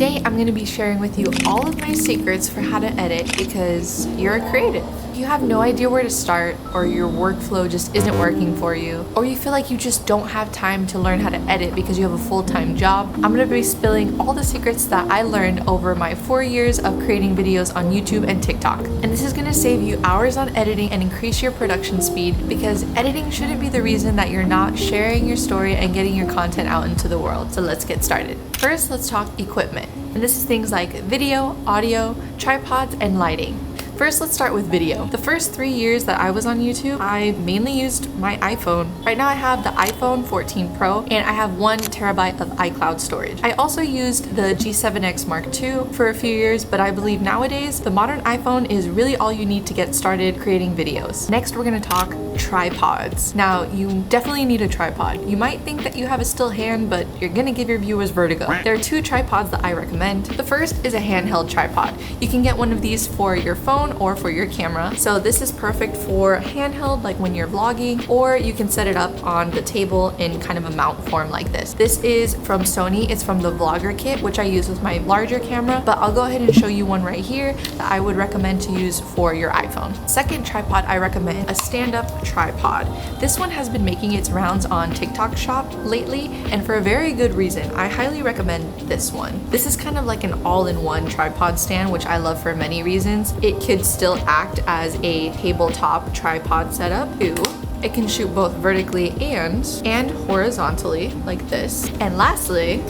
Today I'm going to be sharing with you all of my secrets for how to edit because you're a creative. If you have no idea where to start, or your workflow just isn't working for you, or you feel like you just don't have time to learn how to edit because you have a full-time job, I'm going to be spilling all the secrets that I learned over my 4 years of creating videos on YouTube and TikTok. And this is going to save you hours on editing and increase your production speed, because editing shouldn't be the reason that you're not sharing your story and getting your content out into the world. So let's get started. First, let's talk equipment. And this is things like video, audio, tripods, and lighting. First, let's start with video. The first 3 years that I was on YouTube, I mainly used my iPhone. Right now I have the iPhone 14 Pro and I have 1 terabyte of iCloud storage. I also used the G7X Mark II for a few years, but I believe nowadays the modern iPhone is really all you need to get started creating videos. Next, we're gonna talk tripods. Now, you definitely need a tripod. You might think that you have a still hand, but you're gonna give your viewers vertigo. There are 2 tripods that I recommend. The first is a handheld tripod. You can get one of these for your phone or for your camera. So this is perfect for handheld, like when you're vlogging, or you can set it up on the table in kind of a mount form like this. This is from Sony. It's from the Vlogger kit, which I use with my larger camera, but I'll go ahead and show you one right here that I would recommend to use for your iPhone. Second tripod I recommend, a stand-up tripod. This one has been making its rounds on TikTok Shop lately, and for a very good reason. I highly recommend this one. This is kind of like an all-in-one tripod stand, which I love for many reasons. It could still act as a tabletop tripod setup too. It can shoot both vertically and horizontally like this. And lastly,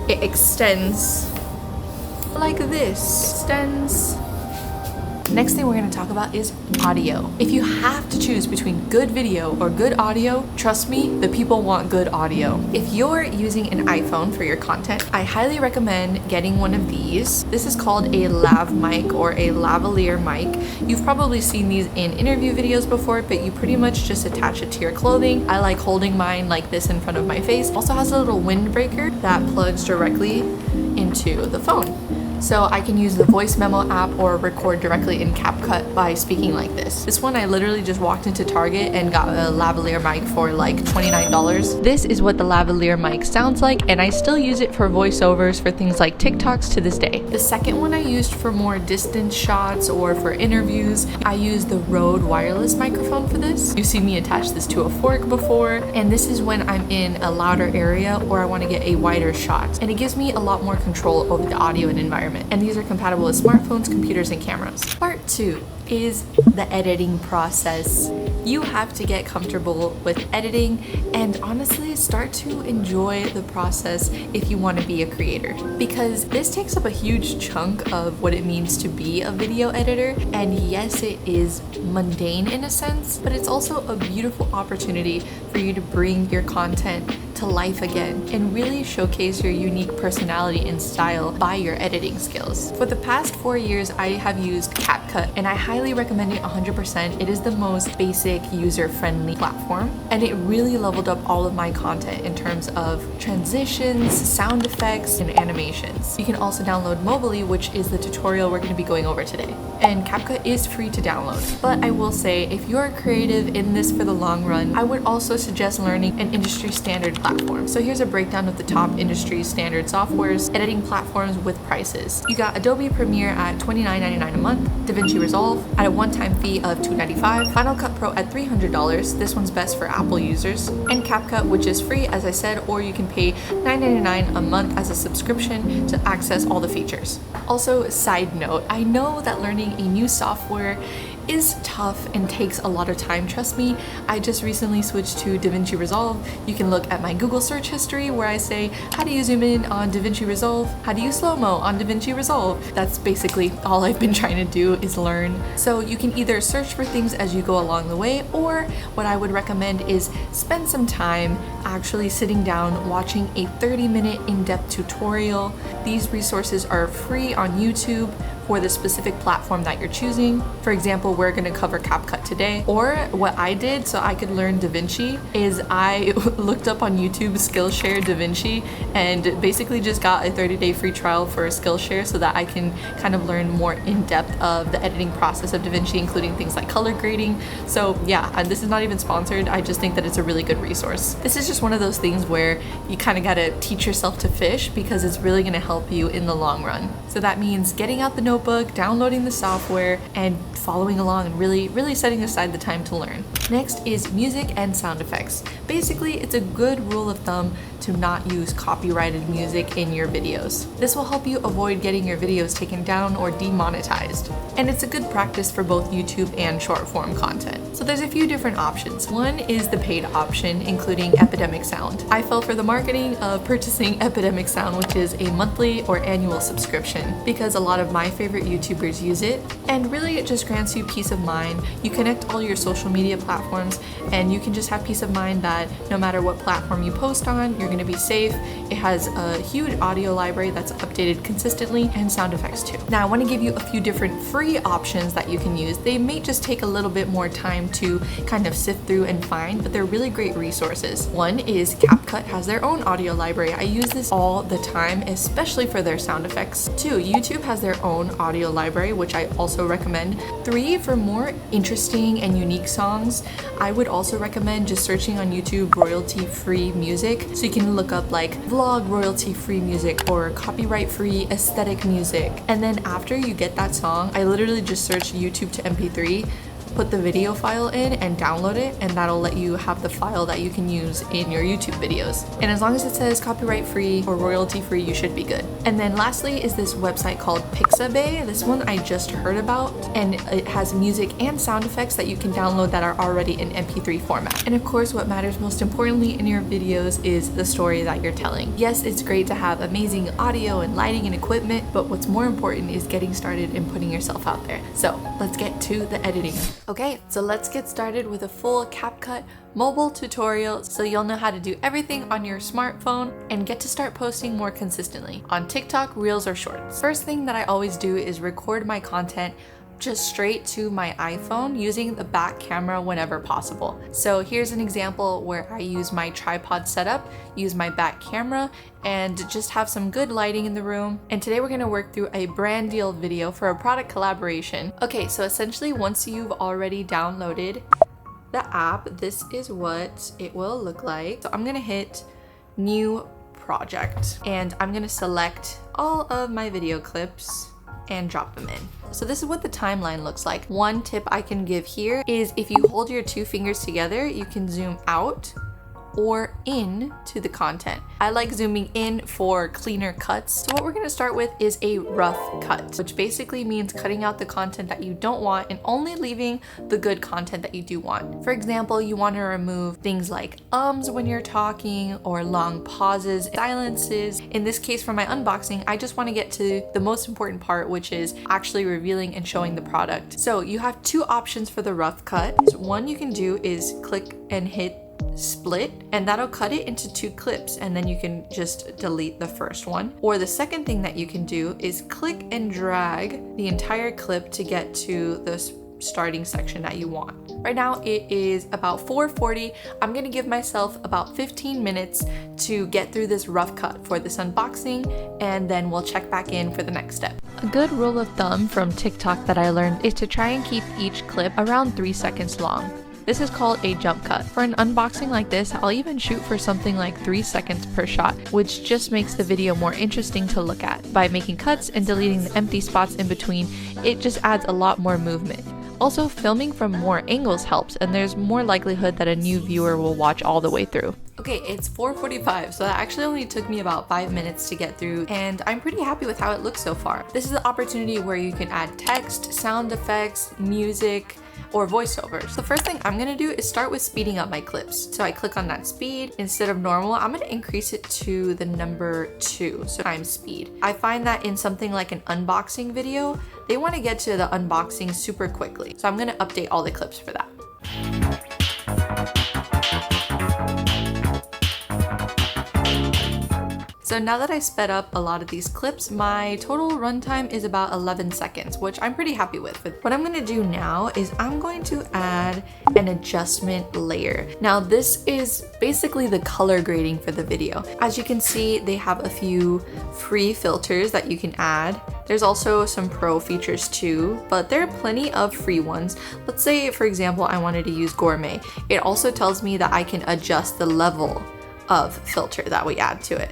it extends like this. Extends. Next thing we're going to talk about is audio. If you have to choose between good video or good audio, trust me, the people want good audio. If you're using an iPhone for your content, I highly recommend getting one of these. This is called a lav mic or a lavalier mic. You've probably seen these in interview videos before, but you pretty much just attach it to your clothing. I like holding mine like this in front of my face. Also has a little windbreaker that plugs directly into the phone. So I can use the voice memo app or record directly in CapCut by speaking like this. This one I literally just walked into Target and got a lavalier mic for like $29. This is what the lavalier mic sounds like, and I still use it for voiceovers for things like TikToks to this day. The second one I used for more distance shots or for interviews, I used the Rode wireless microphone for this. You've seen me attach this to a fork before, and this is when I'm in a louder area or I want to get a wider shot. And it gives me a lot more control over the audio and environment. And these are compatible with smartphones, computers, and cameras. Part 2 is the editing process. You have to get comfortable with editing and honestly start to enjoy the process if you want to be a creator, because this takes up a huge chunk of what it means to be a video editor. And yes, it is mundane in a sense, but it's also a beautiful opportunity for you to bring your content to life again and really showcase your unique personality and style by your editing skills. For the past 4 years, I have used CapCut, and I highly recommend it 100%. It is the most basic, user-friendly platform, and it really leveled up all of my content in terms of transitions, sound effects, and animations. You can also download mobily, which is the tutorial we're going to be going over today. And CapCut is free to download. But I will say, if you're creative in this for the long run, I would also suggest learning an industry standard platform. So here's a breakdown of the top industry standard softwares, editing platforms with prices. You got Adobe Premiere at $29.99 a month, DaVinci Resolve at a one-time fee of $295, Final Cut Pro at $300, this one's best for Apple users, and CapCut, which is free as I said, or you can pay $9.99 a month as a subscription to access all the features. Also, side note, I know that learning a new software is tough and takes a lot of time. Trust me, I just recently switched to DaVinci Resolve. You can look at my Google search history where I say, how do you zoom in on DaVinci Resolve? How do you slow-mo on DaVinci Resolve? That's basically all I've been trying to do is learn. So you can either search for things as you go along the way, or what I would recommend is spend some time actually sitting down, watching a 30-minute in-depth tutorial. These resources are free on YouTube for the specific platform that you're choosing. For example, we're gonna cover CapCut today. Or what I did so I could learn DaVinci is I looked up on YouTube Skillshare DaVinci and basically just got a 30-day free trial for Skillshare so that I can kind of learn more in depth of the editing process of DaVinci, including things like color grading. So yeah, and this is not even sponsored. I just think that it's a really good resource. This is just one of those things where you kind of gotta teach yourself to fish because it's really gonna help you in the long run. So that means getting out the notebook, downloading the software, and following along and really setting aside the time to learn. Next is music and sound effects. Basically, it's a good rule of thumb to not use copyrighted music in your videos. This will help you avoid getting your videos taken down or demonetized. And it's a good practice for both YouTube and short form content. So there's a few different options. One is the paid option, including Epidemic Sound. I fell for the marketing of purchasing Epidemic Sound, which is a monthly or annual subscription, because a lot of my favorite YouTubers use it. And really it just grants you peace of mind. You connect all your social media platforms and you can just have peace of mind that no matter what platform you post on, you're gonna be safe. It has a huge audio library that's updated consistently and sound effects too. Now I want to give you a few different free options that you can use. They may just take a little bit more time to kind of sift through and find, but they're really great resources. One is CapCut has their own audio library. I use this all the time, especially for their sound effects. Two, YouTube has their own audio library, which I also recommend. Three, for more interesting and unique songs, I would also recommend just searching on YouTube royalty-free music. So you can look up like vlog royalty-free music or copyright-free aesthetic music. And then after you get that song, I literally just search YouTube to MP3, put the video file in and download it, and that'll let you have the file that you can use in your YouTube videos. And as long as it says copyright free or royalty free, you should be good. And then lastly is this website called Pixabay. This one I just heard about, and it has music and sound effects that you can download that are already in MP3 format. And of course, what matters most importantly in your videos is the story that you're telling. Yes, it's great to have amazing audio and lighting and equipment, but what's more important is getting started and putting yourself out there. So let's get to the editing. Okay, so let's get started with a full CapCut mobile tutorial so you'll know how to do everything on your smartphone and get to start posting more consistently on TikTok, Reels, or Shorts. First thing that I always do is record my content just straight to my iPhone using the back camera whenever possible. So here's an example where I use my tripod setup, use my back camera, and just have some good lighting in the room. And today we're gonna work through a brand deal video for a product collaboration. Okay, so essentially once you've already downloaded the app, this is what it will look like. So I'm gonna hit new project and I'm gonna select all of my video clips and drop them in. So this is what the timeline looks like. One tip I can give here is if you hold your two fingers together, you can zoom out or in to the content. I like zooming in for cleaner cuts. So what we're gonna start with is a rough cut, which basically means cutting out the content that you don't want and only leaving the good content that you do want. For example, you wanna remove things like ums when you're talking or long pauses, silences. In this case for my unboxing, I just wanna get to the most important part, which is actually revealing and showing the product. So you have two options for the rough cut. So one you can do is click and hit split, and that'll cut it into two clips, and then you can just delete the first one. Or the second thing that you can do is click and drag the entire clip to get to the starting section that you want. Right now it is about 4:40. I'm gonna give myself about 15 minutes to get through this rough cut for this unboxing, and then we'll check back in for the next step. A good rule of thumb from TikTok that I learned is to try and keep each clip around 3 seconds long. This is called a jump cut. For an unboxing like this, I'll even shoot for something like 3 seconds per shot, which just makes the video more interesting to look at. By making cuts and deleting the empty spots in between, it just adds a lot more movement. Also, filming from more angles helps, and there's more likelihood that a new viewer will watch all the way through. Okay, it's 4:45, so that actually only took me about 5 minutes to get through, and I'm pretty happy with how it looks so far. This is the opportunity where you can add text, sound effects, music, or voiceovers. The first thing I'm gonna do is start with speeding up my clips. So I click on that speed. Instead of normal, I'm gonna increase it to the number 2, so times speed. I find that in something like an unboxing video, they wanna get to the unboxing super quickly. So I'm gonna update all the clips for that. So So now that I sped up a lot of these clips, my total runtime is about 11 seconds, which I'm pretty happy with. What I'm gonna do now is I'm going to add an adjustment layer. Now this is basically the color grading for the video. As you can see, they have a few free filters that you can add. There's also some pro features too, but there are plenty of free ones. Let's say, for example, I wanted to use gourmet. It also tells me that I can adjust the level of filter that we add to it.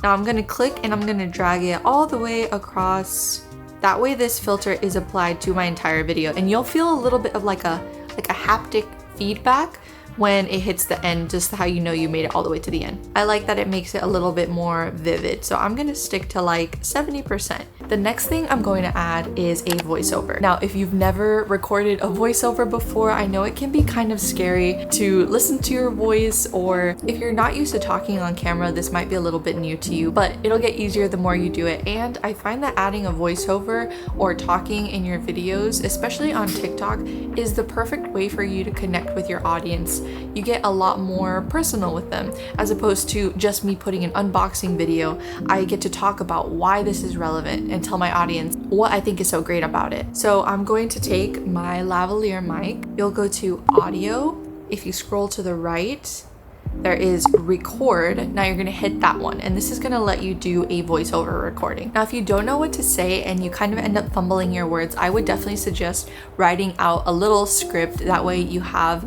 Now I'm gonna click and I'm gonna drag it all the way across. That way this filter is applied to my entire video, and you'll feel a little bit of like a haptic feedback when it hits the end, just how you know you made it all the way to the end. I like that it makes it a little bit more vivid, so I'm gonna stick to like 70%. The next thing I'm going to add is a voiceover. Now, if you've never recorded a voiceover before, I know it can be kind of scary to listen to your voice, or if you're not used to talking on camera, this might be a little bit new to you, but it'll get easier the more you do it. And I find that adding a voiceover or talking in your videos, especially on TikTok, is the perfect way for you to connect with your audience. You get a lot more personal with them, as opposed to just me putting an unboxing video. I get to talk about why this is relevant and tell my audience what I think is so great about it. So I'm going to take my lavalier mic. You'll go to audio. If you scroll to the right, there is record. Now you're gonna hit that one, and this is gonna let you do a voiceover recording. Now, if you don't know what to say and you kind of end up fumbling your words, I would definitely suggest writing out a little script. That way you have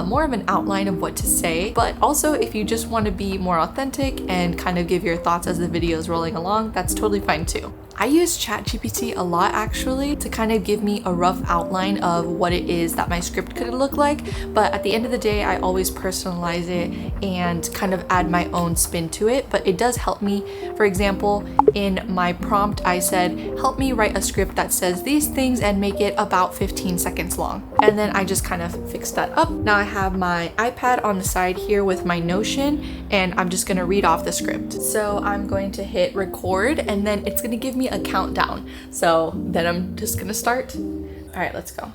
more of an outline of what to say. But also, if you just want to be more authentic and kind of give your thoughts as the video is rolling along, that's totally fine too. I use ChatGPT a lot actually to kind of give me a rough outline of what it is that my script could look like, but at the end of the day, I always personalize it and kind of add my own spin to it. But it does help me. For example, in my prompt, I said, help me write a script that says these things and make it about 15 seconds long. And then I just kind of fixed that up. Now I have my iPad on the side here with my Notion, and I'm just gonna read off the script. So I'm going to hit record, and then it's gonna give me a countdown. So then I'm just gonna start. All right, let's go.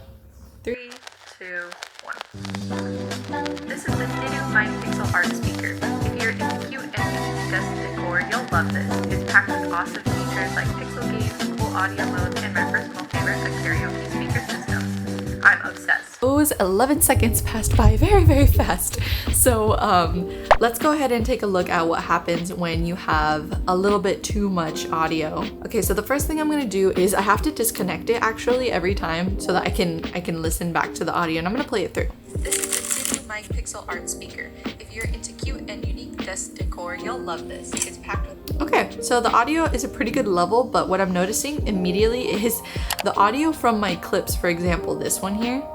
3, 2, 1. This is the new 9-pixel art speaker. If you're into cute and desk decor, you'll love this. It's packed with awesome features like pixel gains, cool audio modes, and my personal favorite, a karaoke speaker system. I'm obsessed. Those 11 seconds passed by very, very fast. So let's go ahead and take a look at what happens when you have a little bit too much audio. Okay, so the first thing I'm gonna do is I have to disconnect it actually every time so that I can listen back to the audio, and I'm gonna play it through. This is the new 9-pixel art speaker. If you're into cute and unique desk decor, you'll love this. It's packed with... Okay, so the audio is a pretty good level, but what I'm noticing immediately is the audio from my clips. For example, this one here,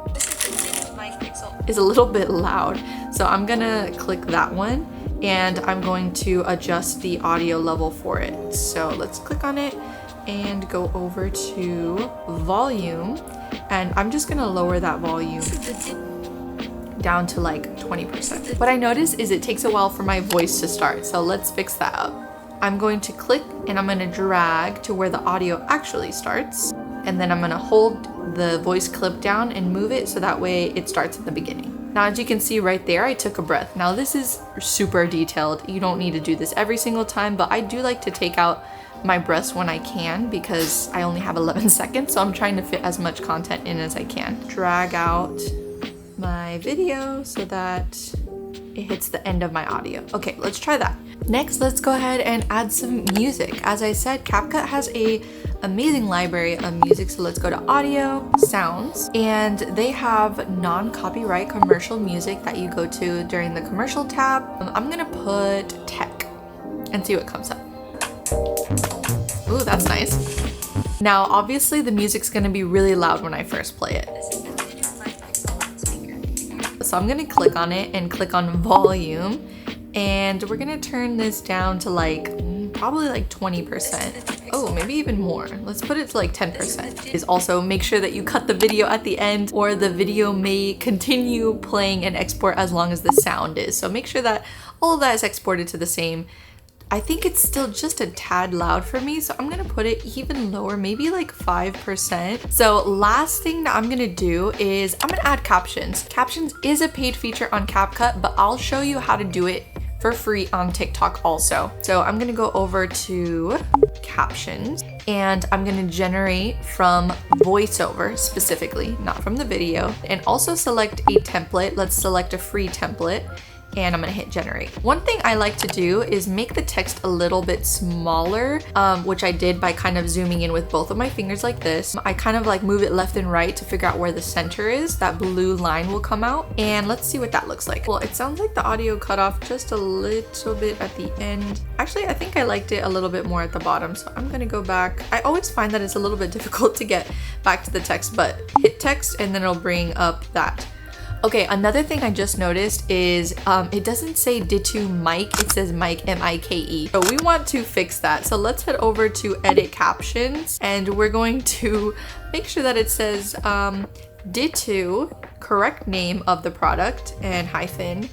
is a little bit loud. So I'm gonna click that one, and I'm going to adjust the audio level for it. So let's click on it and go over to volume, and I'm just gonna lower that volume down to like 20%. What I notice is it takes a while for my voice to start, so let's fix that up. I'm going to click and I'm gonna drag to where the audio actually starts, and then I'm gonna hold the voice clip down and move it so that way it starts at the beginning. Now, as you can see right there, I took a breath. Now this is super detailed. You don't need to do this every single time, but I do like to take out my breaths when I can because I only have 11 seconds, so I'm trying to fit as much content in as I can. Drag out my video so that it hits the end of my audio. Okay, let's try that. Next, let's go ahead and add some music. As I said, CapCut has a amazing library of music, so let's go to audio, sounds, and they have non-copyright commercial music that you go to during the commercial tab. I'm gonna put tech and see what comes up. Ooh, that's nice. Now, obviously the music's gonna be really loud when I first play it. So I'm gonna click on it and click on volume, and we're gonna turn this down to like probably like 20%. Oh, maybe even more. Let's put it to like 10%. Is also make sure that you cut the video at the end, or the video may continue playing and export as long as the sound is. So make sure that all of that is exported to the same. I think it's still just a tad loud for me, so I'm gonna put it even lower, maybe like 5%. So last thing that I'm gonna do is I'm gonna add captions. Captions is a paid feature on CapCut, but I'll show you how to do it for free on TikTok also. So I'm gonna go over to captions and I'm gonna generate from voiceover specifically, not from the video, and also select a template. Let's select a free template. And I'm gonna hit generate. One thing I like to do is make the text a little bit smaller, which I did by kind of zooming in with both of my fingers like this. I kind of like move it left and right to figure out where the center is. That blue line will come out, and let's see what that looks like. Well, it sounds like the audio cut off just a little bit at the end. Actually, I think I liked it a little bit more at the bottom, so I'm gonna go back. I always find that it's a little bit difficult to get back to the text, but hit text and then it'll bring up that. Okay, another thing I just noticed is it doesn't say did to mic, it says mic, M-I-K-E. So we want to fix that. So let's head over to edit captions and we're going to make sure that it says did to correct name of the product and hyphen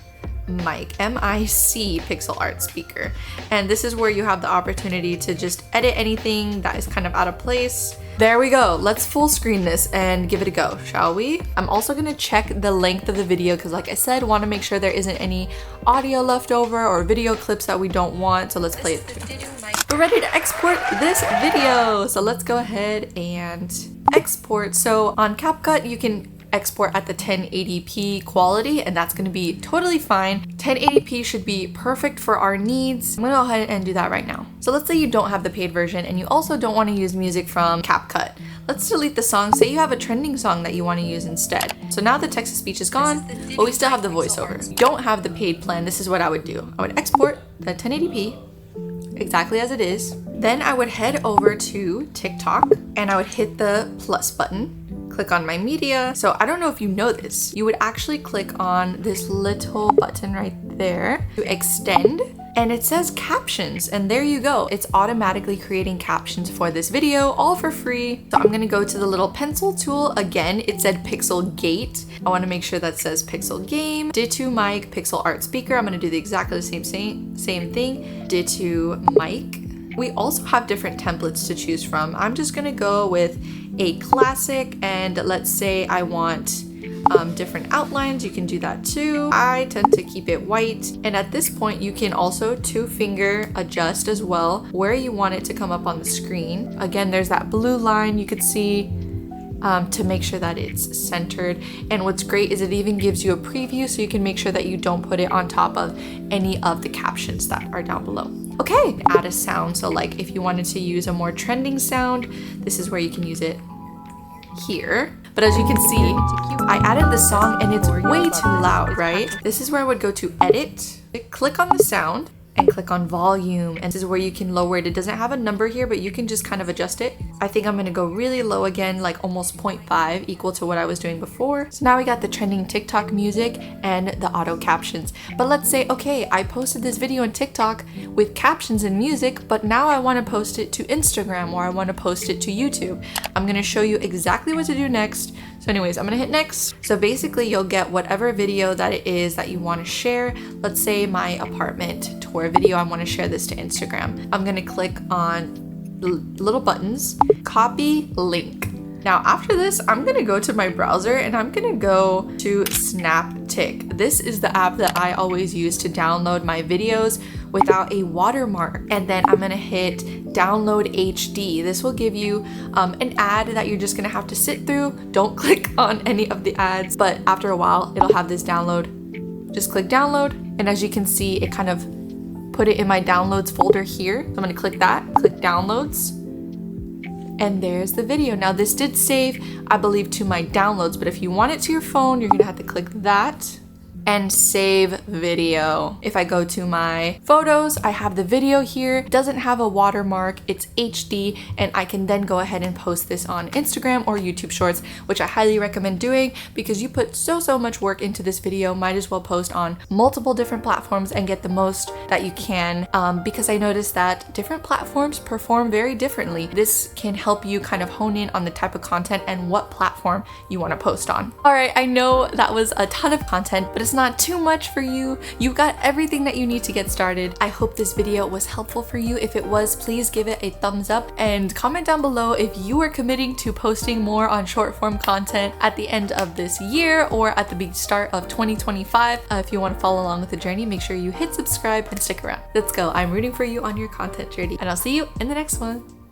mic, M-I-C pixel art speaker. And this is where you have the opportunity to just edit anything that is kind of out of place. There we go. Let's full screen this and give it a go, shall we? I'm also gonna check the length of the video because like I said, want to make sure there isn't any audio left over or video clips that we don't want. So let's play it. We're ready to export this video. So let's go ahead and export. So on CapCut, you can export at the 1080p quality and that's going to be totally fine. 1080p should be perfect for our needs. I'm going to go ahead and do that right now. So let's say you don't have the paid version and you also don't want to use music from CapCut. Let's delete the song. Say you have a trending song that you want to use instead. So now the text-to-speech is gone, but we still have the voiceover. If you don't have the paid plan, this is what I would do. I would export the 1080p exactly as it is. Then I would head over to TikTok and I would hit the plus button. Click on my media. So I don't know if you know this, you would actually click on this little button right there to extend and it says captions and there you go. It's automatically creating captions for this video all for free. So I'm gonna go to the little pencil tool. Again, it said pixel gate. I wanna make sure that says pixel game. Did to mic, pixel art speaker. I'm gonna do the exactly the same thing. Did to mic. We also have different templates to choose from. I'm just gonna go with a classic and let's say I want different outlines. You can do that too. I tend to keep it white. And at this point, you can also 2-finger adjust as well where you want it to come up on the screen. Again, there's that blue line you could see to make sure that it's centered. And what's great is it even gives you a preview so you can make sure that you don't put it on top of any of the captions that are down below. Okay, add a sound. So like if you wanted to use a more trending sound, this is where you can use it here. But as you can see, I added the song and it's way too loud, right? This is where I would go to edit, click on the sound and click on volume. And this is where you can lower it. It doesn't have a number here, but you can just kind of adjust it. I think I'm gonna go really low again, like almost 0.5, equal to what I was doing before. So now we got the trending TikTok music and the auto captions. But let's say, okay, I posted this video on TikTok with captions and music, but now I wanna post it to Instagram or I wanna post it to YouTube. I'm gonna show you exactly what to do next. So anyways, I'm gonna hit next. So basically you'll get whatever video that it is that you wanna share. Let's say my apartment tour video, I wanna share this to Instagram. I'm gonna click on little buttons, copy link. Now after this, I'm gonna go to my browser and I'm gonna go to Snaptic. This is the app that I always use to download my videos without a watermark. And then I'm gonna hit download HD. This will give you an ad that you're just gonna have to sit through. Don't click on any of the ads, but after a while, it'll have this download. Just click download. And as you can see, it kind of put it in my downloads folder here. So I'm gonna click that, click downloads. And there's the video. Now this did save, I believe, to my downloads, but if you want it to your phone, you're gonna have to click that and save video. If I go to my photos, I have the video here. It doesn't have a watermark, it's HD, and I can then go ahead and post this on Instagram or YouTube Shorts, which I highly recommend doing because you put so much work into this video. Might as well post on multiple different platforms and get the most that you can, because I noticed that different platforms perform very differently. This can help you kind of hone in on the type of content and what platform you want to post on. All right, I know that was a ton of content, but it's it's not too much for you. You've got everything that you need to get started. I hope this video was helpful for you. If it was, please give it a thumbs up and comment down below if you are committing to posting more on short form content at the end of this year or at the big start of 2025. If you want to follow along with the journey, make sure you hit subscribe and stick around. Let's go. I'm rooting for you on your content journey, and I'll see you in the next one.